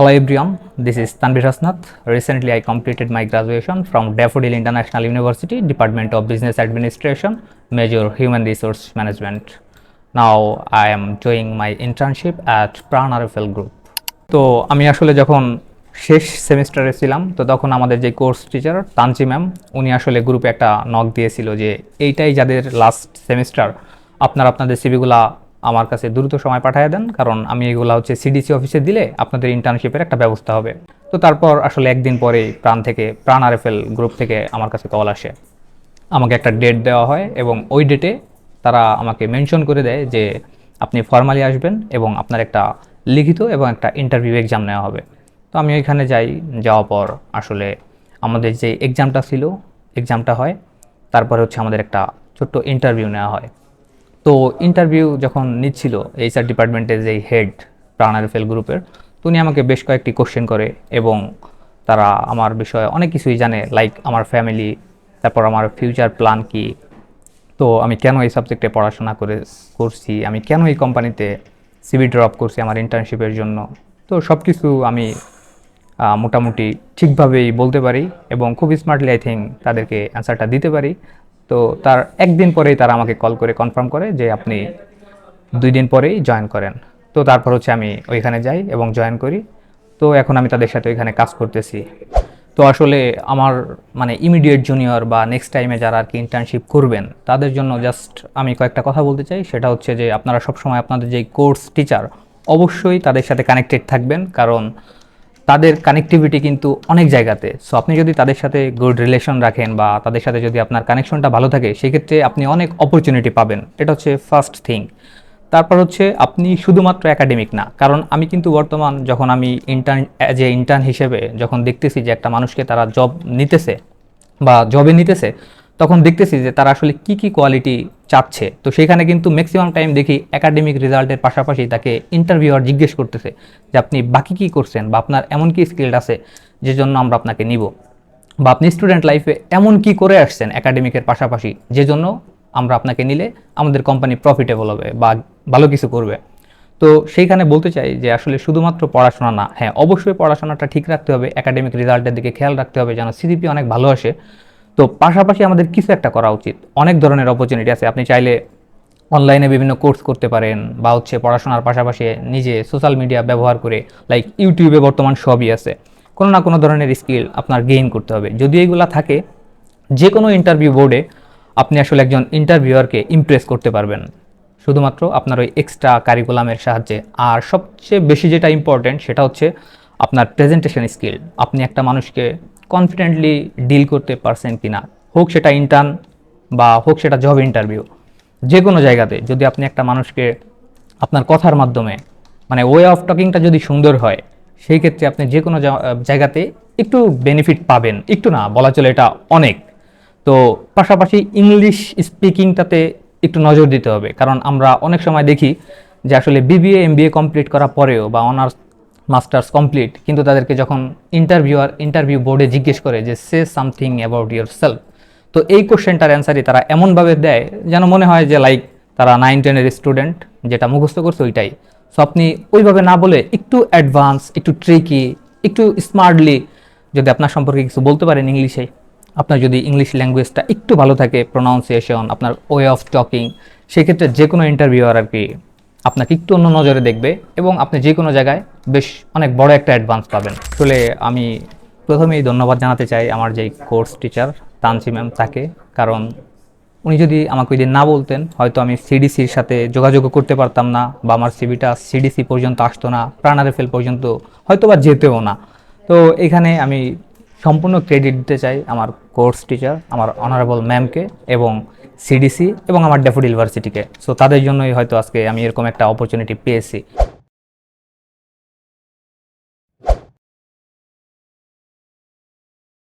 Hello everyone, this is Tanvir Hasnath. Recently I completed my graduation from Daffodil International University, Department of Business Administration, major Human Resource Management. Now I am doing my internship at Pran RFL Group. তো আমি আসলে যখন শেষ সেমিস্টারে ছিলাম তো তখন আমাদের যে কোর্স টিচার তানচি ম্যাম উনি আসলে গ্রুপে একটা নক দিয়েছিল যে এইটাই যাদের লাস্ট সেমিস্টার আপনারা আপনাদের সিভিগুলা আমার কাছে দ্রুত সময় পাঠিয়ে দেন, কারণ আমি এগুলা হচ্ছে সিডিসি অফিসে দিলে আপনাদের ইন্টার্নশিপের একটা ব্যবস্থা হবে। তো তারপর আসলে একদিন পরেই প্রাণ আরএফএল গ্রুপ থেকে আমার কাছে কল আসে, আমাকে একটা ডেট দেওয়া হয় এবং ওই ডেটে তারা আমাকে মেনশন করে দেয় যে আপনি ফর্মালি আসবেন এবং আপনার একটা লিখিত এবং একটা ইন্টারভিউ এক্সাম নেওয়া হবে। তো আমি ওইখানে যাই, যাওয়ার পর আসলে আমাদের যে এক্সামটা ছিল এক্সামটা হয়, তারপরে হচ্ছে আমাদের একটা ছোট্ট ইন্টারভিউ নেওয়া হয়। তো ইন্টারভিউ যখন নিচ্ছিল এইচআর ডিপার্টমেন্টের যেই হেড প্রাণ আরএফএল গ্রুপের, তো উনি আমাকে বেশ কয়েকটি কোশ্চেন করে এবং তারা আমার বিষয়ে অনেক কিছুই জানে, লাইক আমার ফ্যামিলি, তারপর আমার ফিউচার প্ল্যান কি, তো আমি কেন এই সাবজেক্টে পড়াশোনা করছি, আমি কেন এই কোম্পানিতে সিভি ড্রপ করছি আমার ইন্টার্নশিপের জন্য। তো সব কিছু আমি মোটামুটি ঠিকভাবেই বলতে পারি এবং খুব স্মার্টলি আই থিঙ্ক তাদেরকে অ্যান্সারটা দিতে পারি। তো তার একদিন পরেই তারা আমাকে কল করে কনফার্ম করে যে আপনি 2 দিন পরেই জয়েন করেন। তো তারপর হচ্ছে আমি ওইখানে যাই এবং জয়েন করি। তো এখন আমি তাদের সাথে ওইখানে কাজ করতেছি। তো আসলে আমার মানে ইমিডিয়েট জুনিয়র বা নেক্সট টাইমে যারা আর কি ইন্টার্নশিপ করবেন তাদের জন্য জাস্ট আমি কয়েকটা কথা বলতে চাই। সেটা হচ্ছে যে আপনারা সবসময় আপনাদের যেই কোর্স টিচার অবশ্যই তাদের সাথে কানেক্টেড থাকবেন, কারণ তাদের কানেক্টিভিটি কিন্তু অনেক জায়গাতে। সো আপনি যদি তাদের সাথে গুড রিলেশন রাখেন বা তাদের সাথে যদি আপনার কানেকশনটা ভালো থাকে, সেক্ষেত্রে আপনি অনেক অপরচুনিটি পাবেন। এটা হচ্ছে ফার্স্ট থিং। তারপর হচ্ছে আপনি শুধুমাত্র একাডেমিক না, কারণ আমি কিন্তু বর্তমান যখন আমি ইন্টার্ন হিসেবে যখন দেখতেছি যে একটা মানুষকে তারা জব নিতেছে বা জবে নিতেছে, তখন দেখতেছি যে তারা আসলে কি কি কোয়ালিটি চাচ্ছে। তো সেখানে কিন্তু ম্যাক্সিমাম টাইম দেখি একাডেমিক রেজাল্টের পাশাপাশি তাকে ইন্টারভিউয়ার জিজ্ঞেস করতেছে যে আপনি বাকি কী করছেন বা আপনার এমন কি স্কিল আছে যে জন্য আমরা আপনাকে নিব, বা আপনি স্টুডেন্ট লাইফে এমন কি করে আসছেন একাডেমিকের পাশাপাশি যে জন্য আমরা আপনাকে নিলে আমাদের কোম্পানি প্রফিটেবল হবে বা ভালো কিছু করবে। তো সেইখানে বলতে চাই যে আসলে শুধুমাত্র পড়াশোনা না, হ্যাঁ অবশ্যই পড়াশোনাটা ঠিক রাখতে হবে, একাডেমিক রেজাল্টের দিকে খেয়াল রাখতে হবে যেন সিজিপি অনেক ভালো আসে। তো পাশাপাশি আমাদের কিছু একটা করা উচিত। অনেক ধরনের অপরচুনিটি আছে, আপনি চাইলে অনলাইনে বিভিন্ন কোর্স করতে পারেন বা হচ্ছে পড়াশোনার পাশাপাশি নিজে সোশ্যাল মিডিয়া ব্যবহার করে, লাইক ইউটিউবে বর্তমান সবই আছে, কোনো না কোনো ধরনের স্কিল আপনার গেইন করতে হবে। যদি এগুলা থাকে, যে কোনো ইন্টারভিউ বোর্ডে আপনি আসলে একজন ইন্টারভিউয়ারকে ইমপ্রেস করতে পারবেন শুধুমাত্র আপনার ওই এক্সট্রা কারিকুলামের সাহায্যে। আর সবচেয়ে বেশি যেটা ইম্পর্টেন্ট সেটা হচ্ছে আপনার প্রেজেন্টেশন স্কিল। আপনি একটা মানুষকে কনফিডেন্টলি ডিল করতে পারছেন কি না, হোক সেটা ইন্টার্ন বা হোক সেটা জব ইন্টারভিউ, যে কোনো জায়গাতে যদি আপনি একটা মানুষকে আপনার কথার মাধ্যমে মানে ওয়ে অফ টকিংটা যদি সুন্দর হয়, সেই ক্ষেত্রে আপনি যে কোনো জায়গাতে একটু বেনিফিট পাবেন। একটু না বলা চলে, এটা অনেক। তো পাশাপাশি ইংলিশ স্পিকিংটাতে একটু নজর দিতে হবে, কারণ আমরা অনেক সময় দেখি যে আসলে বিবিএ এমবিএ কমপ্লিট করার পরেও বা অনার্স মাস্টার্স কমপ্লিট, কিন্তু তাদেরকে যখন ইন্টারভিউ বোর্ডে জিজ্ঞেস করে যে say something about your self, তো এই কোশ্চেনটার অ্যান্সারই তারা এমনভাবে দেয় যেন মনে হয় যে লাইক তারা 9-10-এর স্টুডেন্ট, যেটা মুখস্থ করছে ওইটাই। সো আপনি ওইভাবে না বলে একটু অ্যাডভান্স, একটু ট্রিকি, একটু স্মার্টলি যদি আপনার সম্পর্কে কিছু বলতে পারেন ইংলিশে, আপনার যদি ইংলিশ ল্যাঙ্গুয়েজটা একটু ভালো থাকে, প্রোনাউন্সিয়েশন, আপনার ওয়ে অফ টকিং, সেক্ষেত্রে যে কোনো ইন্টারভিউয়ার আর কি আপনাকে একটু অন্য নজরে দেখবে এবং আপনি যে কোনো জায়গায় বেশ অনেক বড় একটা অ্যাডভান্স পাবেন। আসলে আমি প্রথমেই ধন্যবাদ জানাতে চাই আমার যেই কোর্স টিচার তানসি ম্যাম তাকে, কারণ উনি যদি আমাকে ওই দিন না বলতেন হয়তো আমি সিডিসির সাথে যোগাযোগ করতে পারতাম না বা আমার সিভিটা সিডিসি পর্যন্ত আসতো না, প্রাণ আরএফএল পর্যন্ত হয়তো বা যেতেও না। তো এখানে আমি সম্পূর্ণ ক্রেডিট দিতে চাই আমার কোর্স টিচার, আমার অনারেবল ম্যামকে এবং সিডিসি এবং আমার ড্যাফোডিল ইউনিভার্সিটিকে। সো তাদের জন্যই হয়তো আজকে আমি এরকম একটা অপরচুনিটি পেয়েছি।